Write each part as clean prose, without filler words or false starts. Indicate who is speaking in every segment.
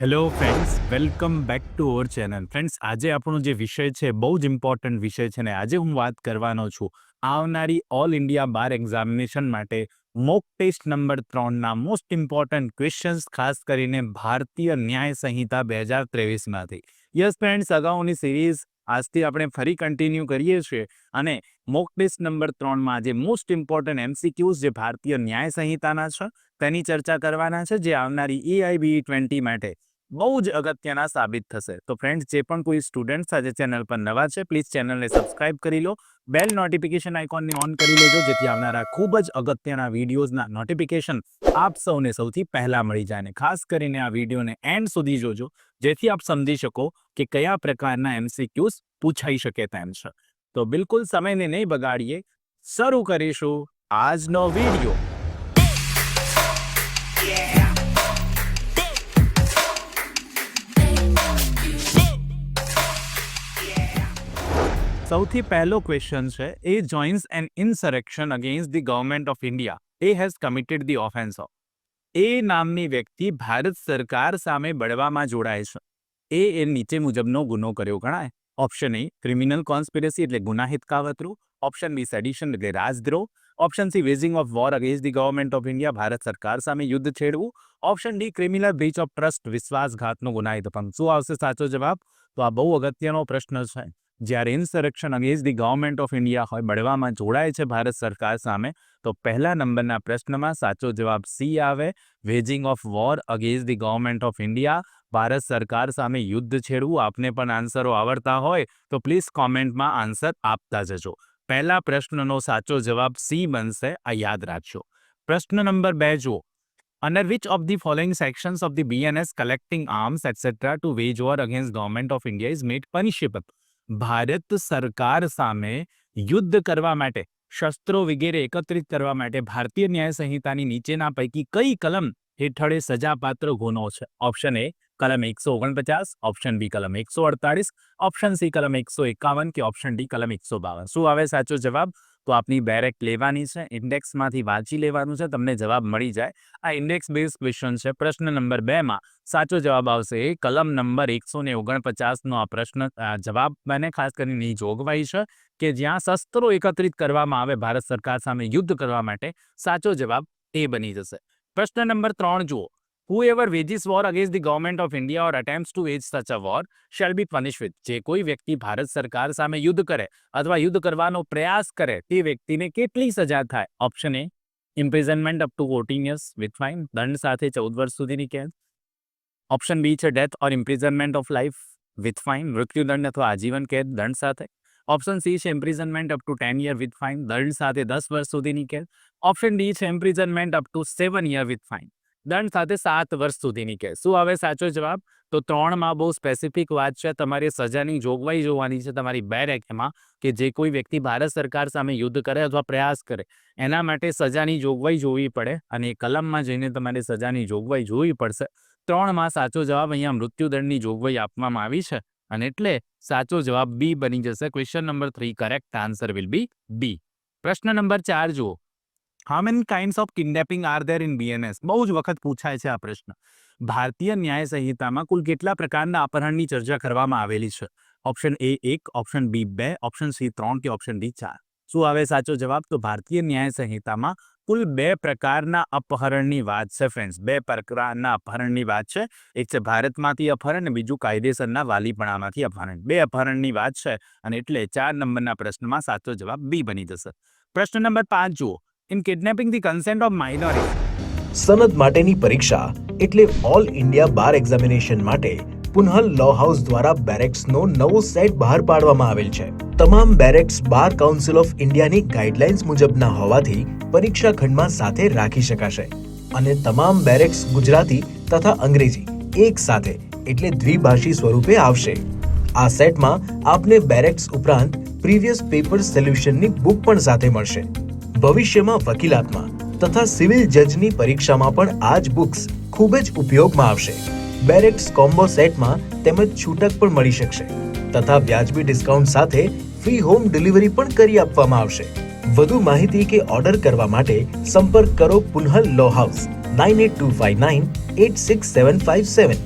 Speaker 1: Hello friends, welcome back to our channel. Friends, આજે આપણો જે વિષય છે બહુ જ ઇમ્પોર્ટન્ટ વિષય છે ને આજે હું વાત કરવાનો છું આવનારી ઓલ ઇન્ડિયા બાર એક્ઝામિનેશન માટે મોક ટેસ્ટ નંબર 3ના મોસ્ટ ઇમ્પોર્ટન્ટ ક્વેશ્ચન્સ, ખાસ કરીને ભારતીય ન્યાય સંહિતા 2023માંથી. યસ ફ્રેન્ડ્સ, અગાઉની સિરીઝ આજથી આપણે ફરી કન્ટિન્યુ કરીએ છીએ અને મોક ટેસ્ટ નંબર 3માં જે મોસ્ટ ઇમ્પોર્ટન્ટ એમસીક્યુઝ જે ભારતીય ન્યાય સંહિતાના છે તેની ચર્ચા કરવાના છે, જે આવનારી EIBE 20 માટે બહુ જ અગત્યના સાબિત થશે. તો ફ્રેન્ડ્સ, જે પણ કોઈ સ્ટુડન્ટ્સ આજે ચેનલ પર નવા છે, પ્લીઝ ચેનલને સબસ્ક્રાઇબ કરી લો, બેલ નોટિફિકેશન આઇકોનને ઓન કરી લેજો, જેથી આવનારા ખૂબ જ અગત્યના વિડીયોઝના નોટિફિકેશન આપ સૌને સૌથી પહેલા મળી જાય. અને ખાસ કરીને આ વિડીયોને એન્ડ સુધી જોજો, જેથી આપ સમજી શકો કે કયા પ્રકારના એમસીક્યુઝ પૂછાઈ શકે તેમ છે. તો બિલકુલ સમયને નહીં બગાડીએ, શરૂ કરીશું આજનો વિડીયો. સૌથી પહેલો ક્વેશ્ચન છે, A joins an insurrection against the government of India, A has committed the offence of. A નામની વ્યક્તિ ભારત સરકાર સામે બળવામાં જોડાય છે. એ નીચે મુજબનો ગુનો કર્યો ગણાય. ઓપ્શન એ ક્રિમિનલ કોન્સ્પિરસી એટલે ગુનાહિત કાવતરું, ઓપ્શન બી સેડિશન એટલે રાજદ્રોહ, option C waging of war against the government of India, Bharat સરકાર સામે યુદ્ધ છેડવું, option D criminal breach of trust, વિશ્વાસઘાતનો ગુનાહિત ભંગ. શું આવશે સાચો જવાબ? તો આ બહુ અગત્યનો પ્રશ્ન છે. જ્યારે insurrection against the government of India હોય, બળવામાં જોડાય છે ભારત સરકાર સામે, તો પહેલા નંબરના પ્રશ્નમાં સાચો જવાબ સી આવે, waging of war against the government of India, Bharat સરકાર સામે યુદ્ધ છેડવું. આપને પણ આન્સરો આવડતા હોય તો પ્લીઝ કોમેન્ટમાં આન્સર આપતા જજો. પહેલા પ્રશ્નનો સાચો જવાબ સી બનશે, આ યાદ રાખજો. પ્રશ્ન નંબર 2 જુઓ. Under which of the following sections of the BNS collecting arms etc. to wage war against government of India is made punishable? Bharat સરકાર સામે યુદ્ધ કરવા માટે, શસ્ત્રો વગેરે એકત્રિત કરવા માટે ભારતીય ન્યાય સંહિતાની નીચેના પૈકી કઈ કલમ હેઠળ સજાપાત્ર ગુનો છે? ઓપ્શન એ કલમ 149, ઓપ્શન બી કલમ 148, ઓપ્શન સી કલમ 151 કે ઓપ્શન ડી કલમ 152. શું આવે સાચો જવાબ? તો આપની બેરેક લેવાની છે, ઇન્ડેક્સમાંથી વાંચી લેવાનું છે, તમને જવાબ મળી જાય. આ ઇન્ડેક્સ બેઝ ક્વેશ્ચન છે. પ્રશ્ન નંબર 2માં સાચો જવાબ આવશે કલમ નંબર 149નો આ પ્રશ્ન જવાબ મને ખાસ કરીને જોગવાઈ છે કે જ્યાં શસ્ત્રો એકત્રિત કરવામાં આવે ભારત સરકાર સામે યુદ્ધ કરવા માટે. સાચો જવાબ એ બની જશે. પ્રશ્ન નંબર 3 જુઓ. Whoever wages war against the government of India or attempts to wage such a war shall be punished with. જે કોઈ વ્યક્તિ ભારત સરકાર સામે યુદ્ધ કરે અથવા યુદ્ધ કરવાનો પ્રયાસ કરે તે વ્યક્તિને કેટલી સજા થાય? Option A imprisonment up to 14 years with fine, દંડ સાથે 14 વર્ષ સુધીની કેદ. ઓપ્શન બી છે death or imprisonment of life with fine, મૃત્યુદંડ અથવા આજીવન કેદ દંડ સાથે. ઓપ્શન સી છે imprisonment up to 10 year with fine, દંડ સાથે 10 વર્ષ સુધીની કેદ. ઓપ્શન ડી છે imprisonment up to 7 year with fine, દંડ સાથે 7 વર્ષ સુધીની કેદ. શું આવે સાચો જવાબ? તો 3માં બહુ સ્પેસિફિક વાત છે, તમારે સજાની જોગવાઈ જોવાની છે તમારી બેરેકમાં, કે જે કોઈ વ્યક્તિ ભારત સરકાર સામે યુદ્ધ કરે અથવા પ્રયાસ કરે એના માટે સજાની જોગવાઈ જોવી પડે, અને એ કલમમાં જઈને તમારે સજાની જોગવાઈ જોવી પડશે. 3માં સાચો જવાબ અહીંયા મૃત્યુદંડની જોગવાઈ આપવામાં આવી છે, અને એટલે સાચો જવાબ બી બની જશે. Question number 3 correct answer will be B. પ્રશ્ન નંબર 4 જુઓ. How many kinds of kidnapping are there in BNS? બહુ જ વખત પૂછાય છે આ પ્રશ્ન. ભારતીય ન્યાય સંહિતામાં કુલ કેટલા પ્રકારના અપહરણની ચર્ચા કરવામાં આવેલી છે? Option A 1, option B 2, option C 3 કે ઓપ્શન ડી 4. શું આવે સાચો જવાબ? તો ભારતીય ન્યાય સંહિતામાં કુલ 2 પ્રકારના અપહરણની વાત છે ફ્રેન્ડ્સ. 2 પ્રકારના અપહરણની વાત છે. એક છે ભારતમાંથી અપહરણ અને બીજું કાયદેસરના વાલીપણામાંથી અપહરણ. 2 અપહરણની વાત છે, અને એટલે 4 નંબરના પ્રશ્નમાં સાચો જવાબ બી બની જશે. પ્રશ્ન નંબર 5 જુઓ. In kidnapping the consent of minors.
Speaker 2: સનદ માટેની પરીક્ષા એટલે ઓલ ઇન્ડિયા બાર એક્ઝામિનેશન માટે પુનઃ લો હાઉસ દ્વારા બેરેક્સનો નવો સેટ બહાર પાડવામાં આવેલ છે. તમામ બેરેક્સ બાર કાઉન્સિલ ઓફ ઇન્ડિયાની ગાઈડલાઇન્સ મુજબના હોવાથી પરીક્ષા ખંડમાં સાથે રાખી શકાશે, અને તમામ બેરેક્સ ગુજરાતી તથા અંગ્રેજી એક સાથે એટલે દ્વિભાષી સ્વરૂપે આવશે. આ સેટમાં આપને બેરેક્સ ઉપરાંત પ્રીવિયસ પેપર સોલ્યુશનની બુક પણ સાથે મળશે. ભવિષ્યમાં વકીલાતમાં તથા સિવિલ જજની પરીક્ષામાં પણ આ જ બુક્સ ખૂબ જ ઉપયોગમાં આવશે. બેરેક્સ કોમ્બો સેટમાં તેમજ છૂટક પણ મળી શકશે, તથા વ્યાજબી ડિસ્કાઉન્ટ સાથે ફ્રી હોમ ડિલિવરી પણ કરી આપવામાં આવશે. વધુ માહિતી કે ઓર્ડર કરવા માટે સંપર્ક કરો પુનઃ લો હાઉસ 9825986757.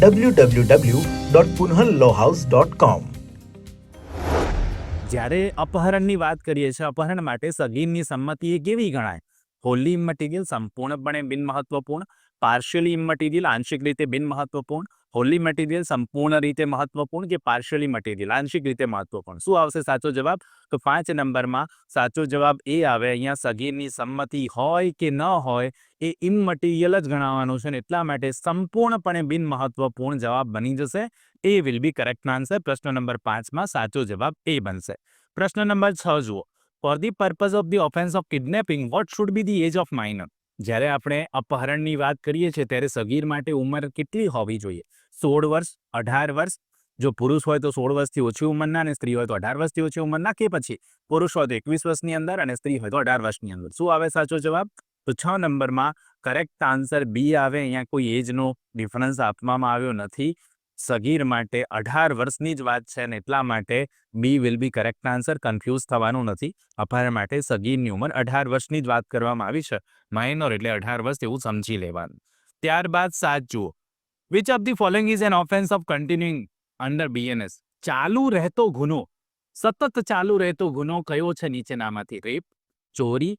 Speaker 2: www.punhallawhouse.com.
Speaker 1: જ્યારે અપહરણની વાત કરીએ છીએ, અપહરણ માટે સગીરની સંમતિ એ કેવી ગણાય? હોલી ઇમમટીરિયલ સંપૂર્ણપણે બિનમહત્વપૂર્ણ, પાર્શિયલી ઇમમટીરિયલ આંશિક રીતે બિનમહત્વપૂર્ણ, હોલી મટીરિયલ સંપૂર્ણ રીતે મહત્વપૂર્ણ કે પાર્શિયલી મટીરિયલ આંશિક રીતે મહત્વપૂર્ણ? શું આવશે સાચો જવાબ? તો 5 નંબરમાં સાચો જવાબ એ આવે. અહીંયા સગીરની સંમતિ હોય કે ન હોય એ ઇમમટીરિયલ જ ગણાવવાનું છે ને એટલા માટે સંપૂર્ણપણે બિનમહત્વપૂર્ણ જવાબ બની જશે. A will be correct answer. પ્રશ્ન નંબર 5માં સાચો જવાબ એ બનશે. પ્રશ્ન નંબર 6 જુઓ. For the purpose of the offence of kidnapping what should be the age of minor? જ્યારે આપણે અપહરણની વાત કરીએ છીએ ત્યારે સગીર માટે ઉંમર કેટલી હોવી જોઈએ? 16 વર્ષ, 18 વર્ષ, જો પુરુષ હોય તો 16 વર્ષથી ઓછી ઉંમરના અને સ્ત્રી હોય તો 18 વર્ષથી ઓછી ઉંમરના, કે પછી પુરુષ હોય તો 21 વર્ષની અંદર અને સ્ત્રી હોય તો 18 વર્ષની અંદર? શું આવે સાચો જવાબ? તો 6 નંબરમાં કરેક્ટ આન્સર બી આવે. અહીંયા કોઈ એજનો ડિફરન્સ આપવામાં આવ્યો નથી. સગીર માટે 18 વર્ષની જ વાત છે ને એટલા માટે બી will be correct answer. Confuse થવાનું નથી. અપહરણ માટે સગીરની ઉંમર 18 વર્ષની જ વાત કરવામાં આવી છે. માઇનોર એટલે 18 વર્ષ એવું સમજી લેવાનું. ત્યારબાદ 7 જુઓ. Which of the following is an offence of continuing under BNS? ચાલુ રહેતો ગુનો, સતત ચાલુ રહેતો ગુનો કયો છે નીચેનામાંથી? રેપ, ચોરી,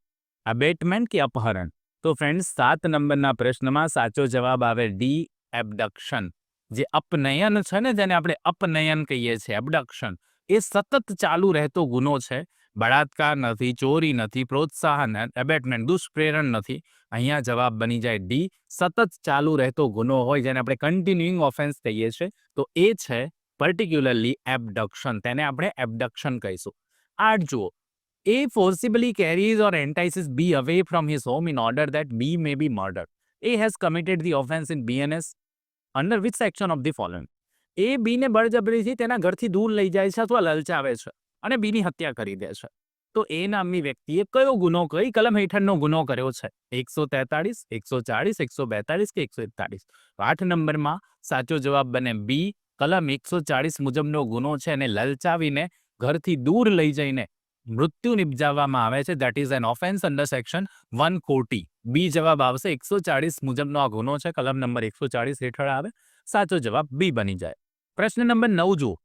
Speaker 1: અબેટમેન્ટ કે અપહરણ? તો ફ્રેન્ડ્સ 7 નંબરના પ્રશ્નમાં સાચો જવાબ આવે ડી, એબડક્શન. જે અપનયન છે ને, જેને આપણે અપનયન કહીએ છીએ, એબડક્શન, એ સતત ચાલુ રહેતો ગુનો છે. બળાત્કાર નથી, ચોરી નથી, પ્રોત્સાહન, એબેટમેન્ટ, દુષ્પ્રેરણ નથી. અહીંયા જવાબ બની જાય ડી. સતત ચાલુ રહેતો ગુનો હોય જેને આપણે કન્ટિન્યુઇંગ ઓફેન્સ કહીએ છીએ તો એ છે પર્ટિક્યુલરલી એબડક્શન. તેને આપણે એબડક્શન કહીશું. 8 જુઓ. A forcibly carries or entices B away from his home in order that B may be murdered. A has committed the offense in BNS under which section of the following? એ બીને બળજબરીથી તેના ઘરથી દૂર લઈ જાય છે અથવા લલચાવે છે અને બીની હત્યા કરી દે છે. તો એ નામની વ્યક્તિએ કયો ગુનો, કઈ કલમ હેઠળનો ગુનો કર્યો છે? 143, 140, 142 કે 141? 8 નંબરમાં સાચો જવાબ બને બી. કલમ 140 મુજબનો ગુનો છે અને લલચાવીને ઘરથી દૂર લઈ જઈને મૃત્યુ નિપજાવવામાં આવે છે. That is an offence under section 140. B જવાબ આવશે. 140 મુજબનો આ ગુનો છે, કલમ નંબર 140 હેઠળ આવે. સાચો જવાબ બી બની જાય. પ્રશ્ન નંબર 9 જુઓ.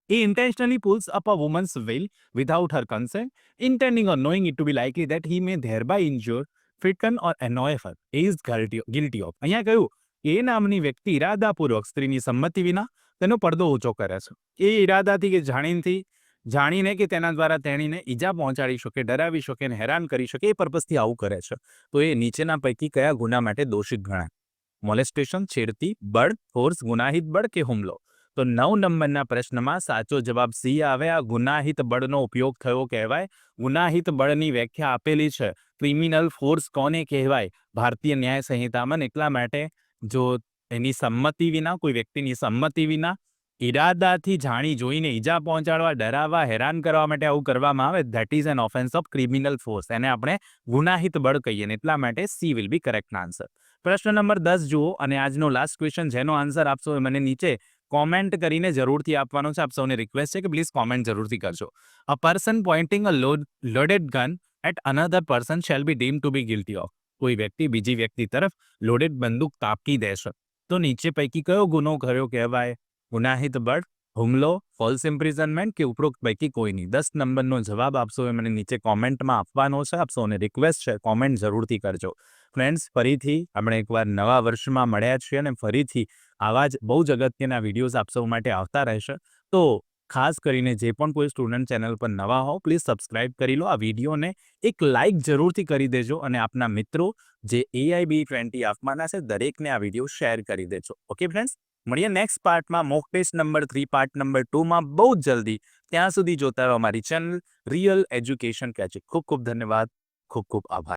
Speaker 1: He intentionally pulls up a woman's veil without her consent, intending or knowing it to be likely that he may thereby injure, frighten or annoy her. He is guilty of. અહીંયા કહ્યું એ નામની વ્યક્તિ ઇરાદાપૂર્વક સ્ત્રીની સંમતિ વિના તેનો પડદો ઊંચો કરે છે. એ ઇરાદાથી કે જાણીને કે તેના દ્વારા તેણીને ઈજા પહોંચાડી શકે, ડરાવી શકે અને હેરાન કરી શકે, એ પર્પઝથી આવું કરે છે. તો એ નીચેના પૈકી કયા ગુના માટે દોષિત ગણાય? મોલેસ્ટેશન, છેડતી, બળ, ફોર્સ, ગુનાહિત બળ કે હુમલો? તો 9 નંબરના પ્રશ્નમાં સાચો જવાબ સી આવે. આ ગુનાહિત બળનો ઉપયોગ થયો કહેવાય. ગુનાહિત બળની વ્યાખ્યા આપેલી છે. ક્રિમિનલ ફોર્સ કોને કહેવાય ભારતીય ન્યાય સંહિતામાં? એટલા માટે જો એની સંમતિ વિના, કોઈ વ્યક્તિની સંમતિ વિના ઇરાદાથી જાણી જોઈને ઈજા પહોંચાડવા, ડરાવવા, હેરાન કરવા માટે આવું કરવામાં આવે, that is an offence of criminal force. એને આપણે ગુનાહિત બળ કહીએ ને એટલા માટે C will be correct answer. પ્રશ્ન નંબર 10 જુઓ અને આજનો લાસ્ટ ક્વેશ્ચન જેનો આન્સર આપશો એ મને નીચે કોમેન્ટ કરીને જરૂરથી આપવાનો છે. આપ સૌને રિક્વેસ્ટ છે કે પ્લીઝ કોમેન્ટ જરૂરથી કરજો. A person pointing a loaded gun at another person shall be deemed to be guilty of. કોઈ વ્યક્તિ બીજી વ્યક્તિ તરફ લોડેડ બંદૂક તાપકી દેશે તો નીચે પૈકી કયો ગુનો કર્યો કહેવાય? ગુનાહિત બળ, હુમલો, ફોલ્સ ઇમ્પ્રિઝનમેન્ટ કે ઉપરોક્ત પૈકી કોઈ નહીં? 10 નંબરનો જવાબ આપશો એ મને નીચે કોમેન્ટમાં આપવાનો છે. આપ સૌને રિક્વેસ્ટ છે કોમેન્ટ જરૂરથી કરજો. ફ્રેન્ડ્સ, ફરીથી આપણે એકવાર નવા વર્ષમાં મળ્યા છીએ અને ફરીથી આવા જ બહુ જ અગત્યના વિડીયોઝ આપ સૌ માટે આવતા રહેશે. તો ખાસ કરીને જે પણ કોઈ સ્ટુડન્ટ ચેનલ પર નવા હો પ્લીઝ સબસ્ક્રાઇબ કરી લો. આ વિડીયોને એક લાઇક જરૂરથી કરી દેજો અને આપના મિત્રો જે AIB20 આપવાના છે દરેકને આ વિડીયો શેર કરી દેજો. ઓકે ફ્રેન્ડ્સ, મળીએ નેક્સ્ટ પાર્ટમાં, mock test number 3 part number 2માં બહુ જ જલ્દી. ત્યાં સુધી જોતા રહો અમારી ચેનલ રિયલ એજ્યુકેશન કેચિક. ખૂબ ખૂબ ધન્યવાદ, ખૂબ ખૂબ આભાર.